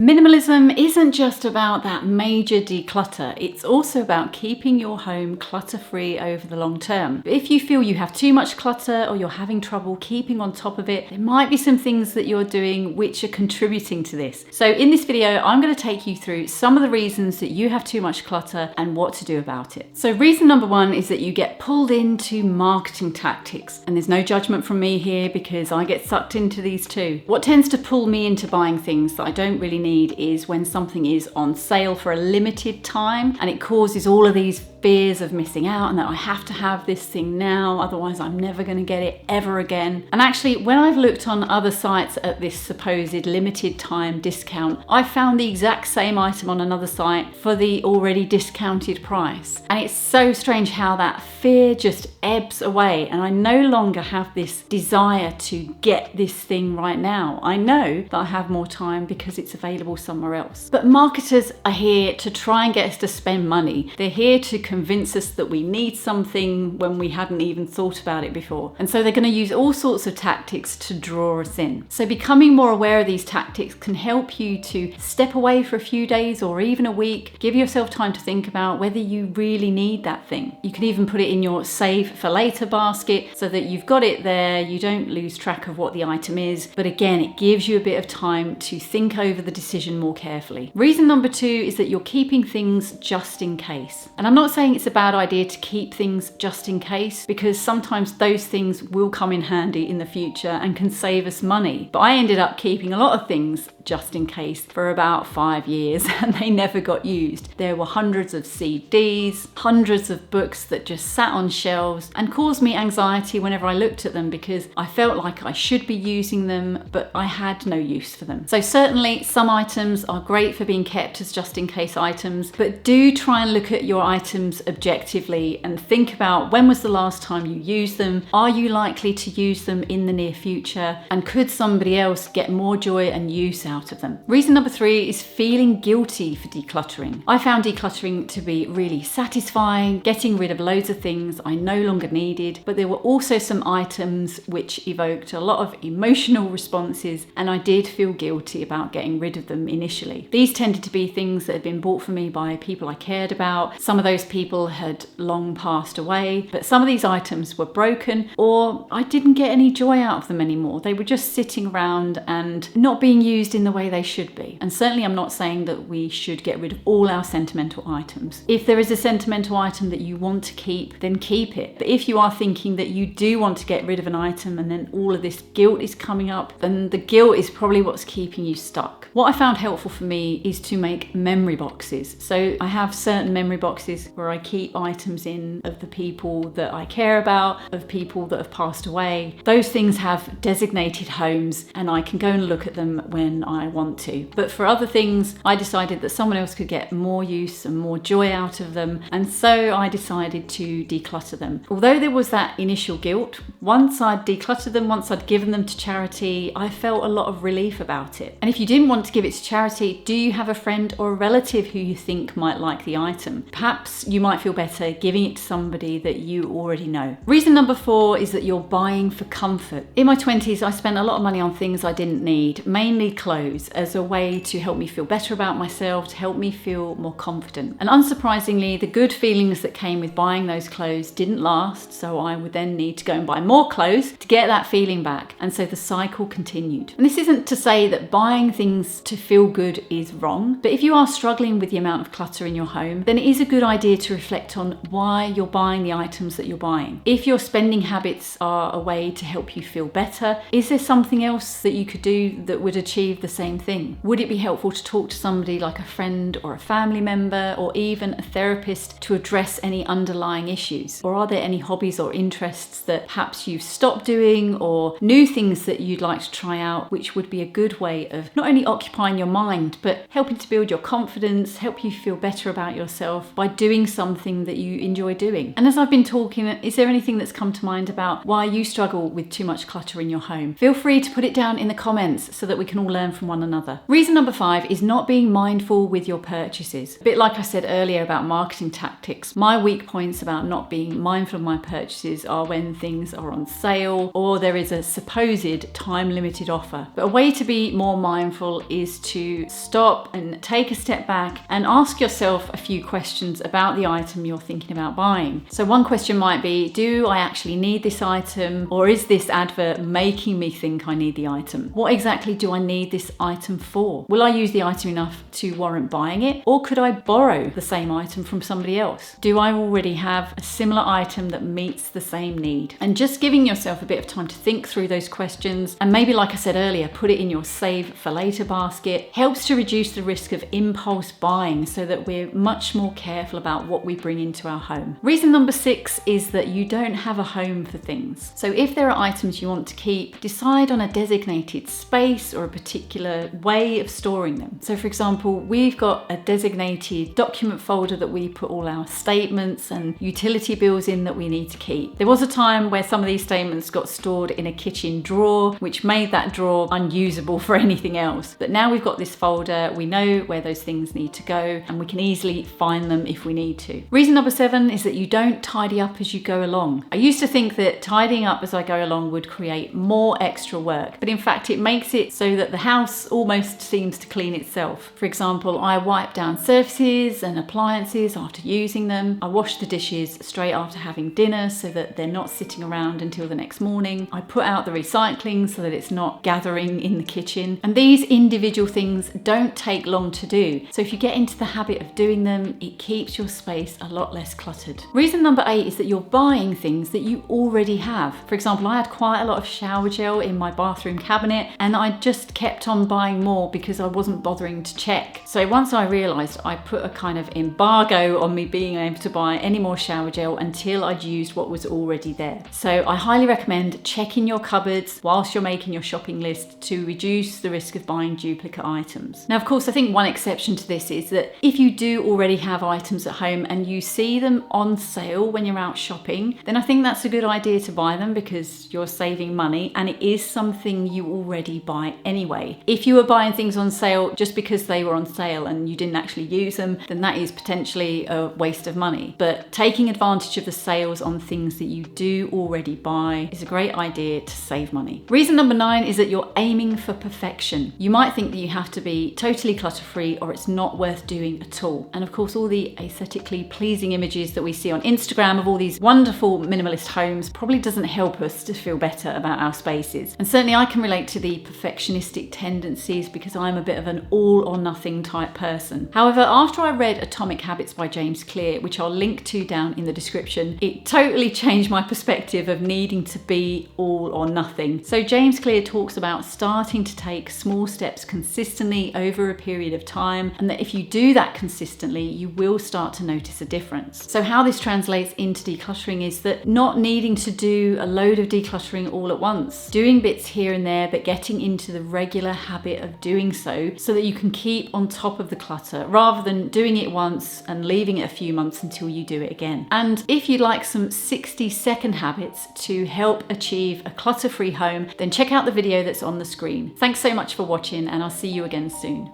Minimalism isn't just about that major declutter, it's also about keeping your home clutter-free over the long term. But if you feel you have too much clutter or you're having trouble keeping on top of it, there might be some things that you're doing which are contributing to this. So in this video, I'm going to take you through some of the reasons that you have too much clutter and what to do about it. So reason number one is that you get pulled into marketing tactics. And there's no judgment from me here because I get sucked into these too. What tends to pull me into buying things that I don't really need is when something is on sale for a limited time and it causes all of these fears of missing out and that I have to have this thing now, otherwise I'm never going to get it ever again. And actually, when I've looked on other sites at this supposed limited time discount, I found the exact same item on another site for the already discounted price. And it's so strange how that fear just ebbs away and I no longer have this desire to get this thing right now. I know that I have more time because it's available somewhere else. But marketers are here to try and get us to spend money. They're here to convince us that we need something when we hadn't even thought about it before. And so they're going to use all sorts of tactics to draw us in. So becoming more aware of these tactics can help you to step away for a few days or even a week. Give yourself time to think about whether you really need that thing. You can even put it in your save for later basket so that you've got it there, you don't lose track of what the item is. But again, it gives you a bit of time to think over the decision more carefully. Reason number two is that you're keeping things just in case. And I'm not saying it's a bad idea to keep things just in case, because sometimes those things will come in handy in the future and can save us money. But I ended up keeping a lot of things just in case for about 5 years and they never got used. There were hundreds of CDs, hundreds of books that just sat on shelves and caused me anxiety whenever I looked at them because I felt like I should be using them, but I had no use for them. So certainly some items are great for being kept as just in case items, but do try and look at your items objectively and think about when was the last time you used them? Are you likely to use them in the near future? And could somebody else get more joy and use out of them? Reason number three is feeling guilty for decluttering. I found decluttering to be really satisfying, getting rid of loads of things I no longer needed, but there were also some items which evoked a lot of emotional responses and I did feel guilty about getting rid of them initially. These tended to be things that had been bought for me by people I cared about. Some of those people had long passed away, but some of these items were broken or I didn't get any joy out of them anymore. They were just sitting around and not being used in the way they should be. And certainly I'm not saying that we should get rid of all our sentimental items. If there is a sentimental item that you want to keep, then keep it. But if you are thinking that you do want to get rid of an item and then all of this guilt is coming up, then the guilt is probably what's keeping you stuck. What I found helpful for me is to make memory boxes. So I have certain memory boxes where I keep items in of the people that I care about, of people that have passed away. Those things have designated homes and I can go and look at them when I want to. But for other things, I decided that someone else could get more use and more joy out of them. And so I decided to declutter them. Although there was that initial guilt, once I'd decluttered them, once I'd given them to charity, I felt a lot of relief about it. And if you didn't want to give it to charity, do you have a friend or a relative who you think might like the item? Perhaps you might feel better giving it to somebody that you already know. Reason number four is that you're buying for comfort. In my 20s, I spent a lot of money on things I didn't need, mainly clothes, as a way to help me feel better about myself, to help me feel more confident. And unsurprisingly, the good feelings that came with buying those clothes didn't last, so I would then need to go and buy more clothes to get that feeling back. And so the cycle continued. And this isn't to say that buying things to feel good is wrong, but if you are struggling with the amount of clutter in your home, then it is a good idea to reflect on why you're buying the items that you're buying. If your spending habits are a way to help you feel better, is there something else that you could do that would achieve the same thing? Would it be helpful to talk to somebody like a friend or a family member or even a therapist to address any underlying issues? Or are there any hobbies or interests that perhaps you've stopped doing or new things that you'd like to try out, which would be a good way of not only occupying your mind, but helping to build your confidence, help you feel better about yourself by doing something that you enjoy doing. And as I've been talking, is there anything that's come to mind about why you struggle with too much clutter in your home? Feel free to put it down in the comments so that we can all learn from one another. Reason number 5 is not being mindful with your purchases. A bit like I said earlier about marketing tactics, my weak points about not being mindful of my purchases are when things are on sale or there is a supposed time-limited offer. But a way to be more mindful is to stop and take a step back and ask yourself a few questions about the item you're thinking about buying. So one question might be, do I actually need this item, or is this advert making me think I need the item? What exactly do I need this item for? Will I use the item enough to warrant buying it, or could I borrow the same item from somebody else? Do I already have a similar item that meets the same need? And just giving yourself a bit of time to think through those questions, and maybe, like I said earlier, put it in your save for later basket, helps to reduce the risk of impulse buying so that we're much more careful about what we bring into our home. Reason number 6 is that you don't have a home for things. So if there are items you want to keep, decide on a designated space or a particular way of storing them. So for example, we've got a designated document folder that we put all our statements and utility bills in that we need to keep. There was a time where some of these statements got stored in a kitchen drawer, which made that drawer unusable for anything else. But now we've got this folder, we know where those things need to go, and we can easily find them if we need to. Reason number 7 is that you don't tidy up as you go along. I used to think that tidying up as I go along would create more extra work, but in fact it makes it so that the house almost seems to clean itself. For example, I wipe down surfaces and appliances after using them. I wash the dishes straight after having dinner so that they're not sitting around until the next morning. I put out the recycling so that it's not gathering in the kitchen. And these individual things don't take long to do. So if you get into the habit of doing them, it keeps your space a lot less cluttered. Reason number 8 is that you're buying things that you already have. For example, I had quite a lot of shower gel in my bathroom cabinet and I just kept on buying more because I wasn't bothering to check. So once I realized, I put a kind of embargo on me being able to buy any more shower gel until I'd used what was already there. So I highly recommend checking your cupboards whilst you're making your shopping list to reduce the risk of buying duplicate items. Now, of course, I think one exception to this is that if you do already have items at home and you see them on sale when you're out shopping, then I think that's a good idea to buy them because you're saving money and it is something you already buy anyway. If you were buying things on sale just because they were on sale and you didn't actually use them, then that is potentially a waste of money. But taking advantage of the sales on things that you do already buy is a great idea to save money. Reason number 9 is that you're aiming for perfection. You might think that you have to be totally clutter-free or it's not worth doing at all. And of course, all the aesthetically pleasing images that we see on Instagram of all these wonderful minimalist homes probably doesn't help us to feel better about our spaces. And certainly I can relate to the perfectionistic tendencies because I'm a bit of an all or nothing type person. However, after I read Atomic Habits by James Clear, which I'll link to down in the description, it totally changed my perspective of needing to be all or nothing. So James Clear talks about starting to take small steps consistently over a period of time, and that if you do that consistently, you will start to notice a difference. So how this translates into decluttering is that not needing to do a load of decluttering all at once, doing bits here and there, but getting into the regular habit of doing so that you can keep on top of the clutter rather than doing it once and leaving it a few months until you do it again. And if you'd like some 60-second habits to help achieve a clutter-free home, then check out the video that's on the screen. Thanks so much for watching and I'll see you again soon.